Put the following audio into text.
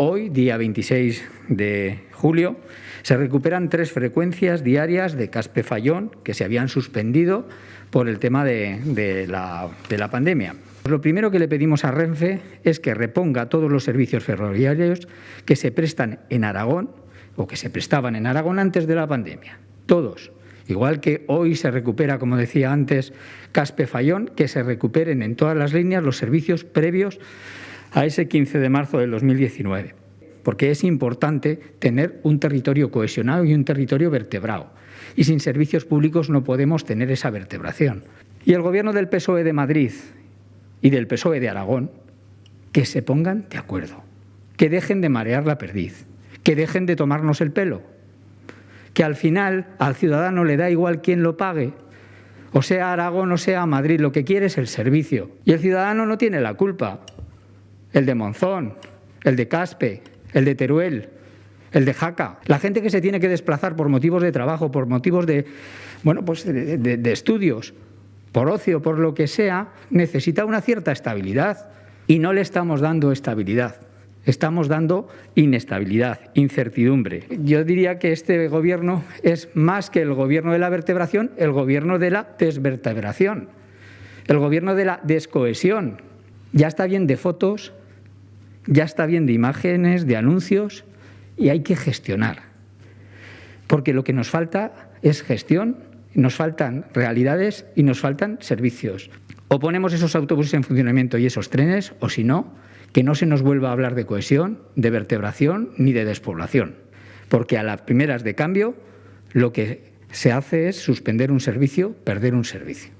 Hoy, día 26 de julio, se recuperan 3 frecuencias diarias de Caspe-Fallón que se habían suspendido por el tema de la pandemia. Lo primero que le pedimos a Renfe es que reponga todos los servicios ferroviarios que se prestan en Aragón o que se prestaban en Aragón antes de la pandemia. Todos. Igual que hoy se recupera, como decía antes, Caspe-Fallón, que se recuperen en todas las líneas los servicios previos a ese 15 de marzo del 2019. Porque es importante tener un territorio cohesionado y un territorio vertebrado. Y sin servicios públicos no podemos tener esa vertebración. Y el Gobierno del PSOE de Madrid y del PSOE de Aragón, que se pongan de acuerdo, que dejen de marear la perdiz, que dejen de tomarnos el pelo, que al final al ciudadano le da igual quién lo pague, o sea Aragón o sea Madrid, lo que quiere es el servicio. Y el ciudadano no tiene la culpa. El de Monzón, el de Caspe, el de Teruel, el de Jaca. La gente que se tiene que desplazar por motivos de trabajo, por motivos de estudios, por ocio, por lo que sea, necesita una cierta estabilidad. Y no le estamos dando estabilidad. Estamos dando inestabilidad, incertidumbre. Yo diría que este gobierno es más que el gobierno de la vertebración, el gobierno de la desvertebración, el gobierno de la descohesión. Ya está bien de fotos, ya está bien de imágenes, de anuncios, y hay que gestionar. Porque lo que nos falta es gestión, nos faltan realidades y nos faltan servicios. O ponemos esos autobuses en funcionamiento y esos trenes, o si no, que no se nos vuelva a hablar de cohesión, de vertebración ni de despoblación. Porque a las primeras de cambio lo que se hace es suspender un servicio, perder un servicio.